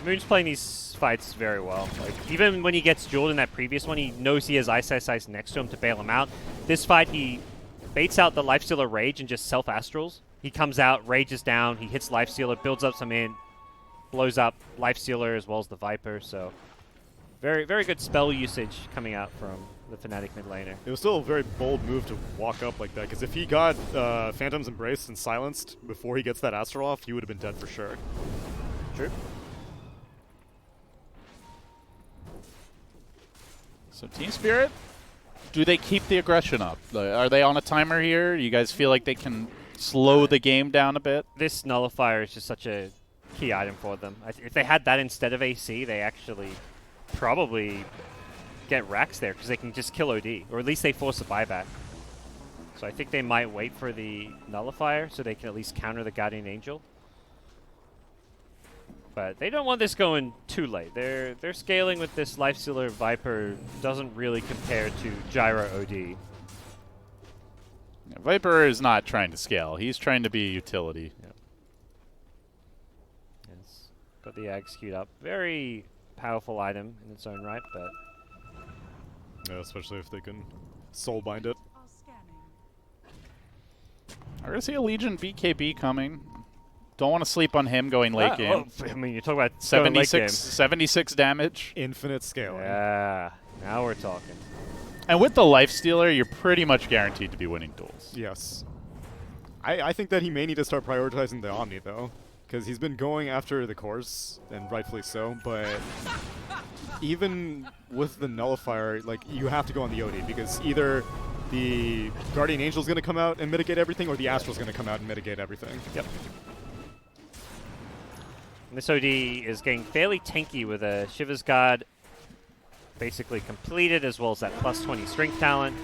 Moon's playing these fights very well. Like, even when he gets jeweled in that previous one, he knows he has Ice next to him to bail him out. This fight, he baits out the Lifestealer Rage and just self-astrals. He comes out, rages down, he hits Lifestealer, builds up some int, blows up Lifestealer as well as the Viper, so very, very good spell usage coming out from the Fnatic mid laner. It was still a very bold move to walk up like that, because if he got Phantom's Embrace and silenced before he gets that Astral off, he would have been dead for sure. True. So Team Spirit, do they keep the aggression up? Are they on a timer here? You guys feel like they can slow the game down a bit? This Nullifier is just such a key item for them. If they had that instead of AC, they actually probably get racks there because they can just kill OD, or at least they force a buyback. So I think they might wait for the Nullifier so they can at least counter the Guardian Angel. But they don't want this going too late. They're scaling with this Lifestealer Viper. Doesn't really compare to Gyro OD. Yeah, Viper is not trying to scale. He's trying to be utility. Yep. Yes. Got the Ag queued up. Very powerful item in its own right, but Yeah, especially if they can soul bind it. We're going to see a Legion VKB coming. Don't want to sleep on him going late game. I mean, you're talking about going late game. 76 damage. Infinite scaling. Yeah, now we're talking. And with the Lifestealer, you're pretty much guaranteed to be winning duels. Yes. I think that he may need to start prioritizing the Omni, though. Because he's been going after the cores, and rightfully so, but even with the Nullifier, like, you have to go on the OD, because either the Guardian Angel's going to come out and mitigate everything, or the Astral's going to come out and mitigate everything. Yep. And this OD is getting fairly tanky with a Shiva's Guard basically completed, as well as that plus 20 strength talent.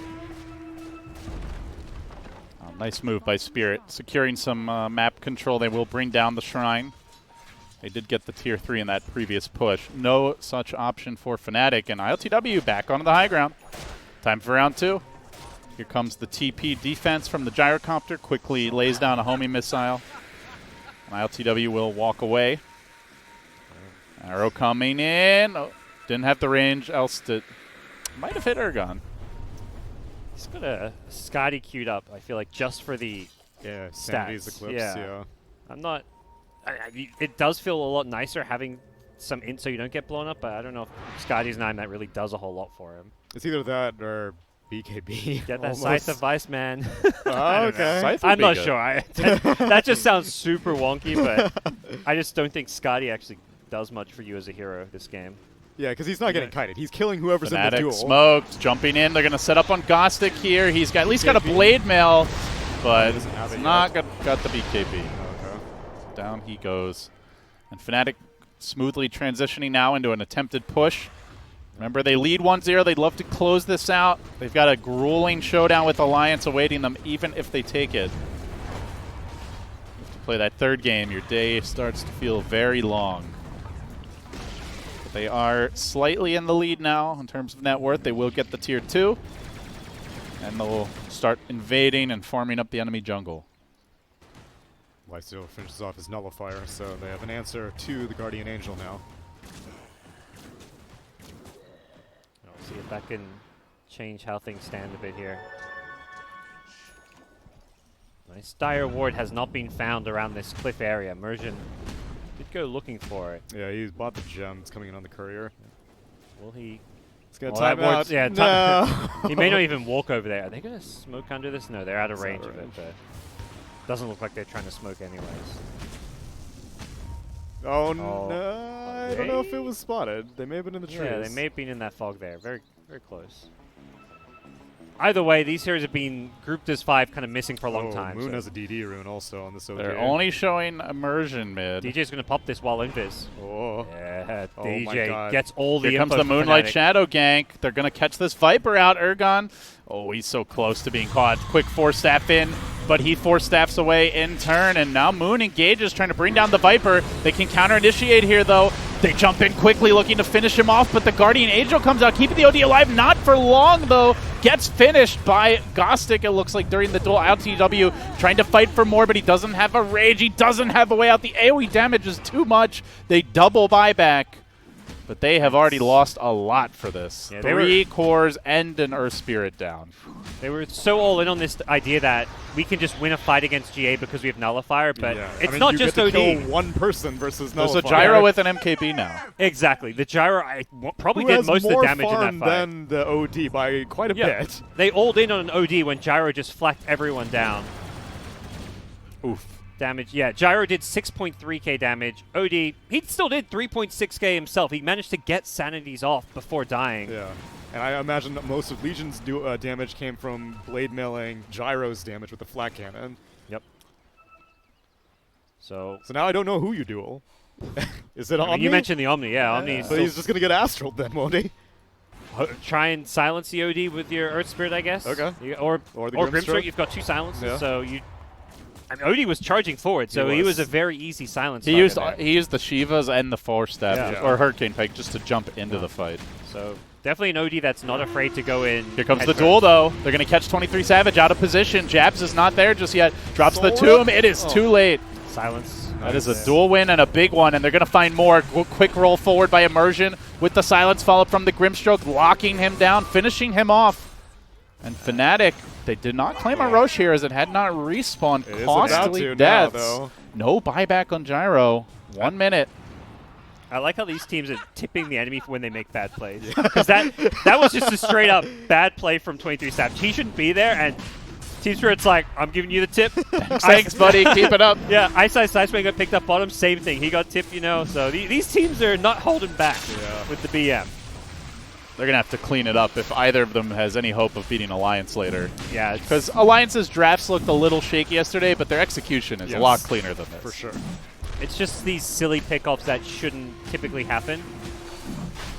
Nice move by Spirit, securing some map control. They will bring down the Shrine. They did get the tier 3 in that previous push. No such option for Fnatic, and ILTW back onto the high ground. Time for round 2. Here comes the TP defense from the Gyrocopter. Quickly lays down a homing missile. And ILTW will walk away. Arrow coming in. Oh, didn't have the range, else it might have hit Ergon. He's got a Scotty queued up, I feel like, just for the Yeah, Sanity's stats. Eclipse, yeah. I'm not... it does feel a lot nicer having some int so you don't get blown up, but I don't know if Scotty's 9 that really does a whole lot for him. It's either that or BKB. Get that Scythe of Vice, man. Oh, okay. Scythe would I'm be not good. sure. That just sounds super wonky, but I just don't think Scotty actually does much for you as a hero this game. Yeah, because he's not getting kited. He's killing whoever's in the Fnatic duel. smoked, jumping in. They're going to set up on Gostic here. He's got at least got a Blade Mail, but doesn't have it not yet. got the BKB. Okay. Down he goes. And Fnatic smoothly transitioning now into an attempted push. Remember, they lead 1-0. They'd love to close this out. They've got a grueling showdown with Alliance awaiting them, even if they take it. You have to play that third game. Your day starts to feel very long. But they are slightly in the lead now in terms of net worth. They will get the tier 2. And they'll start invading and farming up the enemy jungle. Lifesteal finishes off his Nullifier, so they have an answer to the Guardian Angel now. I'll see if that can change how things stand a bit here. Nice. Dire Ward has not been found around this cliff area. Immersion did go looking for it. Yeah, he's bought the gem. It's coming in on the courier. Will he? It's going Well, to time that ward's- out. yeah, no. He may not even walk over there. Are they going to smoke under this? No, they're out of It's out range of of it, range. but doesn't look like they're trying to smoke anyways. Oh, Oh, no. I don't know if it was spotted. They may have been in the trees. Yeah, they may have been in that fog there. Very, very close. Either way, these heroes have been grouped as 5, kind of missing for a long time. Moon so has a DD rune also on this OG. They're only showing Immersion mid. DJ's going to pop this while invis. Oh. Yeah, Oh my DJ God. gets all the Here comes info the from Moonlight Fnatic. Shadow gank. They're going to catch this Viper out, Ergon. Oh, he's so close to being caught. Quick force staff in, but he force staffs away in turn, and now Moon engages, trying to bring down the Viper. They can counter-initiate here, though. They jump in quickly, looking to finish him off, but the Guardian Angel comes out, keeping the OD alive. Not for long, though. Gets finished by Gostic, it looks like, during the duel. LTW trying to fight for more, but he doesn't have a rage. He doesn't have a way out. The AoE damage is too much. They double buyback. But they have already lost a lot for this. Yeah, 3 cores and an Earth Spirit down. They were so all in on this idea that we can just win a fight against GA because we have Nullifier, but Yeah. it's I mean, not you just get to OD. kill one person versus There's Nullifier. a Gyro with an MKB now. Exactly. The Gyro probably Who did has most of the more damage in that farm fight. than the OD by quite a Yeah. bit. They all in on an OD when Gyro just flacked everyone down. Oof. Damage, yeah. Gyro did 6.3k damage. OD, he still did 3.6k himself. He managed to get sanities off before dying. Yeah. And I imagine that most of Legion's damage came from blade mailing Gyro's damage with the flat cannon. Yep. So now I don't know who you duel. Is it I mean, Omni? you mentioned the Omni, yeah. Omni. But he's just going to get astraled then, won't he? Try and silence the OD with your Earth Spirit, I guess. Okay. Or the Grimstroke. You've got 2 silences, Yeah. so you. I mean, OD was charging forward, so he was a very easy silence. He used the Shivas and the Force Staff, Yeah. or Hurricane Pike, just to jump into the fight. So definitely an OD that's not afraid to go in. Here comes head the first. duel, though. They're going to catch 23 Savage out of position. Jabs is not there just yet. Drops the Sora? tomb. It is Oh. too late. Silence. That is a Nice. dual win and a big one, and they're going to find more. Quick roll forward by Immersion with the silence followed from the Grimstroke, locking him down, finishing him off. And Fnatic, they did not claim a Roche here as it had not respawned. It is about Costly to now, deaths. though. No buyback on Gyro. 1 minute. I like how these teams are tipping the enemy when they make bad plays. Because that was just a straight up bad play from 23 Savage. He shouldn't be there, and Team Spirit's like, I'm giving you the tip. Thanks, buddy. Keep it up. Yeah, Ice Sideswing got picked up bottom, same thing. He got tipped, you know. So these teams are not holding back with the BM. They're going to have to clean it up if either of them has any hope of beating Alliance later. Yeah, Because Alliance's drafts looked a little shaky yesterday, but their execution is a lot cleaner than this. For sure. it's just these silly pickoffs that shouldn't typically happen.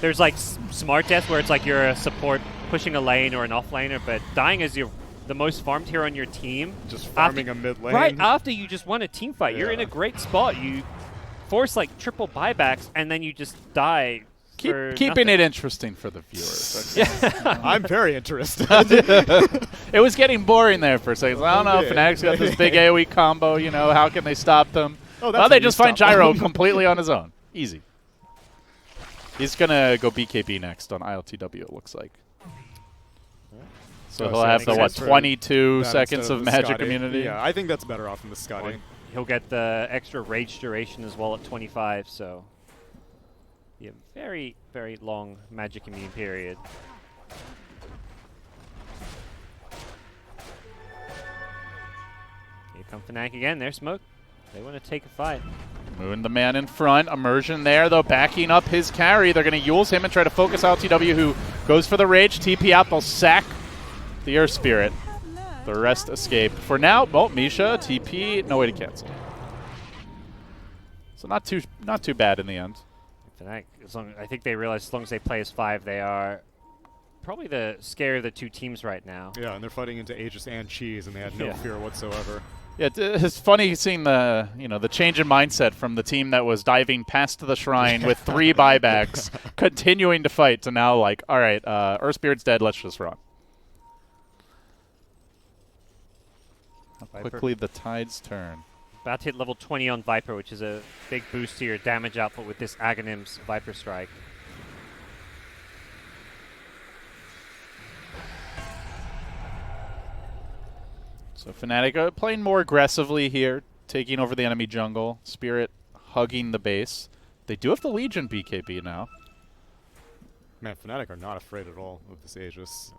There's like smart deaths where it's like you're a support pushing a lane or an off laner, but dying as you're the most farmed hero on your team. Just farming a mid lane. Right after you just won a team fight. You're in a Yeah. great spot. You force like triple buybacks and then you just die. Keeping it interesting for the viewers. Yeah. I'm very interested. It was getting boring there for a second. I don't know, Yeah. Fnatic's got this big AoE combo, you know, how can they stop them? Oh, that's Well, how they you just find stop Gyro them. completely on his own. Easy. He's going to go BKB next on ILTW, it looks like. So Oh, he'll so have it the, makes what, sense for 22 that seconds instead of the magic Scotty. immunity? Yeah, I think that's better off than the Scotty. He'll get the extra rage duration as well at 25, so yeah, very, very long magic immune period. Here come Fnatic again. There's smoke. They want to take a fight. Moon the man in front. Immersion there, though, backing up his carry. They're going to Yules him and try to focus LTW, who goes for the rage. TP out. They'll sack the Earth Spirit. The rest escape. For now, oh, Misha, TP, no way to cancel. So not too bad in the end. Fnatic, I think they realize as long as they play as 5, they are probably the scare of the two teams right now. Yeah, and they're fighting into Aegis and Cheese, and they had no Yeah. fear whatsoever. Yeah, it's funny seeing the the change in mindset from the team that was diving past the shrine with 3 buybacks, continuing to fight, to now like, all right, Earth Spirit's dead, let's just run. How Viper. quickly the tides turn. About to hit level 20 on Viper, which is a big boost to your damage output with this Aghanim's Viper Strike. So Fnatic playing more aggressively here, taking over the enemy jungle. Spirit hugging the base. They do have the Legion BKB now. Man, Fnatic are not afraid at all of this Aegis.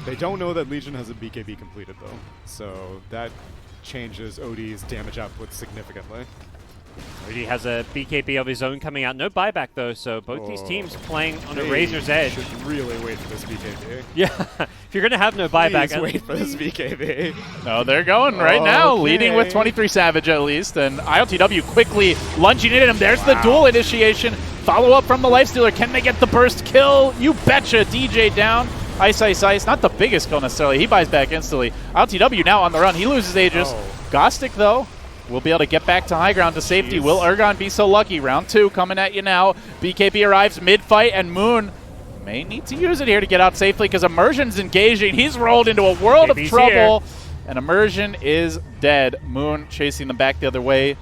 They don't know that Legion has a BKB completed, though. So that changes OD's damage output significantly. He has a BKB of his own coming out. No buyback, though, so both these teams playing on a They razor's edge. should really wait for this BKB. Yeah, if you're going to have no buyback, Please wait for this BKB. No, they're going right now, leading with Okay. 23 Savage at least, and ILTW quickly lunging in at him. There's the duel initiation. Follow up from the Lifestealer. Can they get the burst kill? You betcha. DJ down. Ice, Ice, Ice. Not the biggest kill necessarily. He buys back instantly. ILTW now on the run. He loses Aegis. Oh. Gostic, though, will be able to get back to high ground to safety. Jeez. Will Urgon be so lucky? Round 2 coming at you now. BKB arrives mid-fight, and Moon may need to use it here to get out safely because Immersion's engaging. He's rolled into a world of Baby's trouble, and Immersion is dead. Moon chasing them back the other way.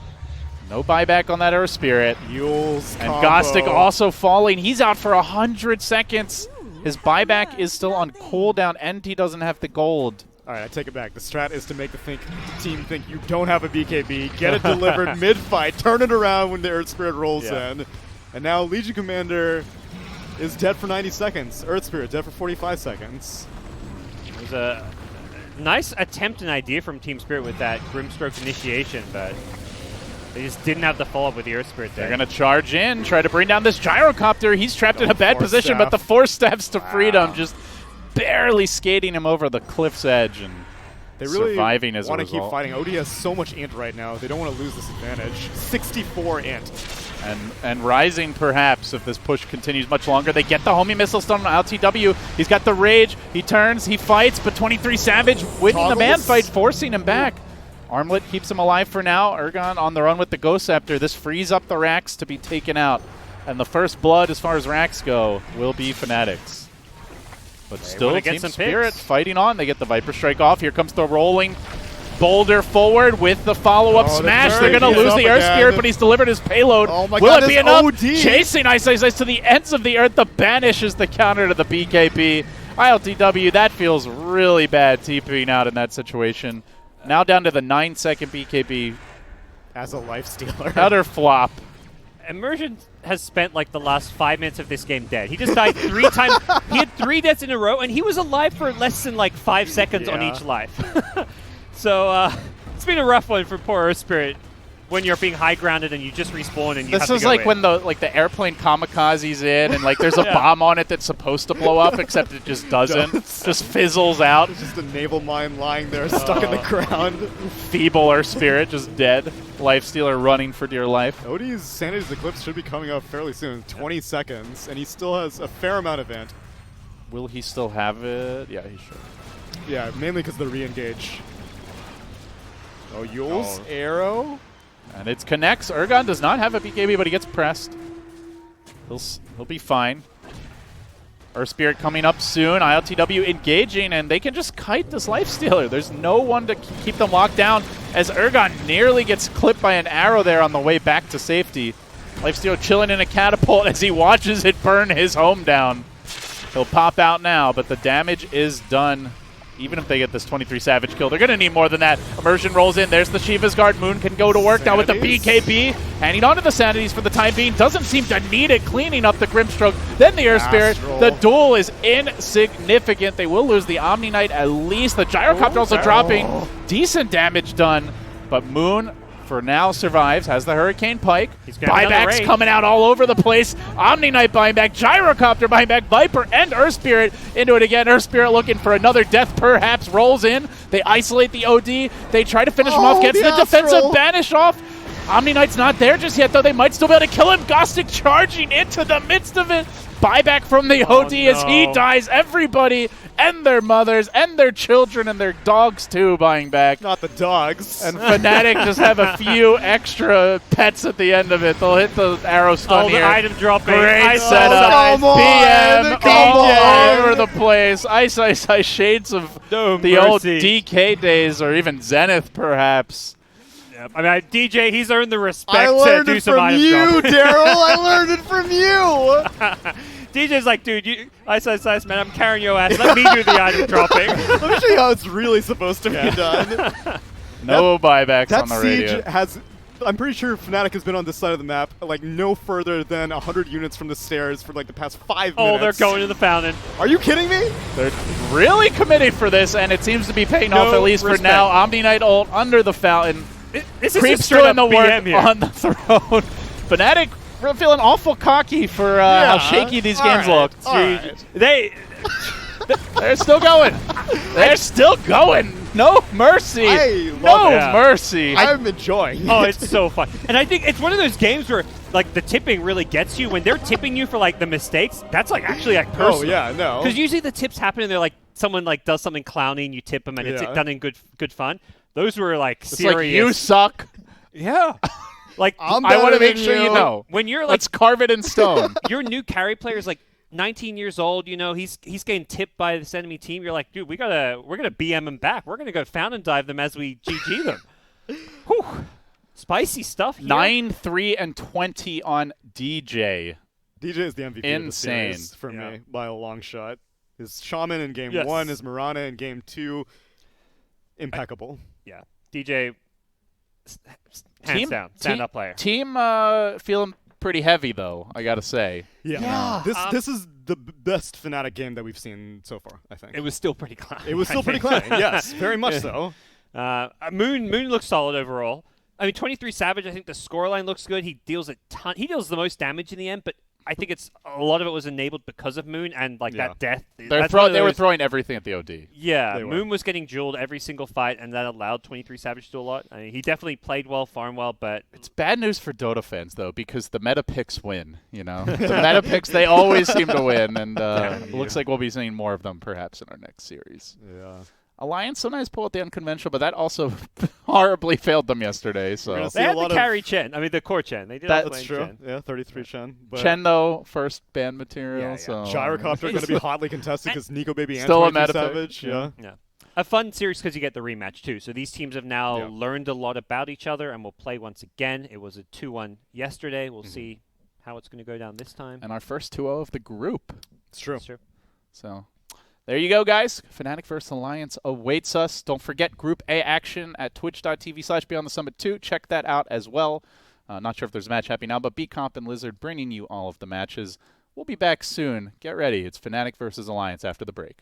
No buyback on that Earth Spirit. Yules And combo. Gostic also falling. He's out for 100 seconds. His buyback is still on cooldown, and he doesn't have the gold. All right, I take it back. The strat is to make the team think you don't have a BKB, get it delivered mid-fight, turn it around when the Earth Spirit rolls in. And now Legion Commander is dead for 90 seconds. Earth Spirit dead for 45 seconds. It was a nice attempt and idea from Team Spirit with that Grimstroke initiation, but they just didn't have the follow-up with the Earth Spirit there. They're going to charge in, try to bring down this Gyrocopter. He's trapped in a bad Force position, staff. but the 4 steps to freedom just barely skating him over the cliff's edge and They really surviving as a want to keep result. fighting. OD has so much int right now. They don't want to lose this advantage. 64 int. And rising, perhaps, if this push continues much longer. They get the homie missile stun on LTW. He's got the rage. He turns, he fights, but 23 Savage winning the man Toggles. fight, forcing him back. Armlet keeps him alive for now. Urgon on the run with the Ghost Scepter. This frees up the racks to be taken out. And the first blood, as far as racks go, will be Fnatic's. But They still, wanna get Team some Spirit picks. fighting on. They get the Viper Strike off. Here comes the rolling. Boulder forward with the follow-up Oh, the smash. They're turret, going to he's lose up the Earth again. Spirit, but he's delivered his payload. Oh my Will God, it be this enough? OD. Chasing Ice Ice Ice to the ends of the Earth. The banish is the counter to the BKB. ILTW, that feels really bad TPing out in that situation. Now down to the 9-second BKB. As a life stealer. Utter flop. Immersion has spent like the last 5 minutes of this game dead. He just died 3 times. He had 3 deaths in a row, and he was alive for less than like 5 seconds on each life. So it's been a rough one for poor Earth Spirit when you're being high grounded and you just respawn and you have This to is go like in. when the airplane kamikazes in and like there's a bomb on it that's supposed to blow up, except it just doesn't. Just fizzles out. Just a naval mine lying there, stuck in the ground. Feeble Earth Spirit, just dead. Life Stealer running for dear life. OD's Sanity's Eclipse should be coming up fairly soon, 20 seconds, and he still has a fair amount of Vant. Will he still have it? Yeah, he should. Yeah, mainly because of the re-engage. Oh, Yule's arrow? And it connects. Urgon does not have a BKB, but he gets pressed. He'll be fine. Earth Spirit coming up soon. ILTW engaging, and they can just kite this Life Stealer. There's no one to keep them locked down as Urgon nearly gets clipped by an arrow there on the way back to safety. Life Stealer chilling in a catapult as he watches it burn his home down. He'll pop out now, but the damage is done. Even if they get this 23 Savage kill, they're going to need more than that. Immersion rolls in. There's the Shiva's Guard. Moon can go to work now with the BKB. Hanging on to the Sanities for the time being. Doesn't seem to need it. Cleaning up the Grimstroke. Then the Earth Spirit. The duel is insignificant. They will lose the Omni Knight at least. The Gyrocopter also dropping. Decent damage done. But Moon, for now, survives. Has the Hurricane Pike. Buybacks coming out all over the place. Omni Knight buying back. Gyrocopter buying back. Viper and Earth Spirit into it again. Earth Spirit looking for another death, perhaps. Rolls in. They isolate the OD. They try to finish him off. Gets the defensive banish off. Omni Knight's not there just yet, though. They might still be able to kill him. Gostic charging into the midst of it. Buyback from the OD as he dies. Everybody and their mothers and their children and their dogs, too, buying back. Not the dogs. And Fnatic just have a few extra pets at the end of it. They'll hit the arrow stun here. The item dropping. Great setup. Come on, BM come all on. over the place. Ice, ice, ice. Shades of the old DK days or even Zenith, perhaps. I mean, DJ, he's earned the respect I to learned do it some from item you, dropping. Daryl. I learned it from you. DJ's like, dude, ice, man, I'm carrying your ass. Let me do the item dropping. Let me show you how it's really supposed to be done. No buybacks That on the siege radio. has... I'm pretty sure Fnatic has been on this side of the map, like, no further than 100 units from the stairs for, like, the past 5 minutes. Oh, they're going to the fountain. Are you kidding me? They're really committed for this, and it seems to be paying off, at least respect. for now. Omni Knight ult under the fountain. This is Creeps a straight doing up the work BM here. on the throne. Fnatic feeling awful cocky for how shaky these games look. They're still going. They're still going. No mercy. I love No it. mercy. I'm enjoying Oh, it. it's so fun. And I think it's one of those games where, like, the tipping really gets you. When they're tipping you for, like, the mistakes, that's, like, actually, like, personal. Oh, yeah, no. Because usually the tips happen and they're, like, someone, like, does something clowny and you tip them and it's done in good fun. Those were, like, It's serious. like, you suck. Yeah. Like, I'm I want to better make than sure you know. when you're, like, Let's carve it in stone. your new carry player is, like, 19 years old, you know, he's getting tipped by this enemy team. You're like, dude, we're gonna BM him back. We're gonna go fountain dive them as we GG them. Whew. Spicy stuff here. 9, 3, and 20 on DJ. DJ is the MVP Insane. of the series for me by a long shot. His Shaman in game 1, his Mirana in game 2, impeccable. Yeah, DJ, hands down, stand-up player. Team feeling pretty heavy, though, I gotta say. Yeah. This is the best Fnatic game that we've seen so far, I think. It was still pretty cloudy. It was still pretty cloudy, yes, very much so. Moon looks solid overall. I mean, 23 Savage, I think the scoreline looks good. He deals a ton. He deals the most damage in the end, but I think it's a lot of it was enabled because of Moon and like that death. They were throwing everything at the OD. Yeah, Moon was getting jeweled every single fight, and that allowed 23 Savage to do a lot. I mean, he definitely played well, farmed well, but it's bad news for Dota fans though, because the meta picks win. You know, the meta picks they always seem to win, and it looks like we'll be seeing more of them perhaps in our next series. Yeah. Alliance sometimes pull out the unconventional, but that also horribly failed them yesterday. So they had to carry Chen. I mean, the core Chen. They did. That's true. Chen. Yeah, 33 Chen. But Chen though, first banned material. Yeah. So Gyrocopter going to be hotly contested because Nico Baby and still a 23 meta Savage. pick. Yeah. Yeah. a fun series because you get the rematch too. So these teams have now Yeah. learned a lot about each other and will play once again. It was a 2-1 yesterday. We'll see how it's going to go down this time. And our first 2-0 of the group. It's true. That's true. So there you go, guys. Fnatic vs. Alliance awaits us. Don't forget Group A action at twitch.tv/BeyondTheSummit2. Check that out as well. Not sure if there's a match happening now, but BComp and Lizard bringing you all of the matches. We'll be back soon. Get ready. It's Fnatic vs. Alliance after the break.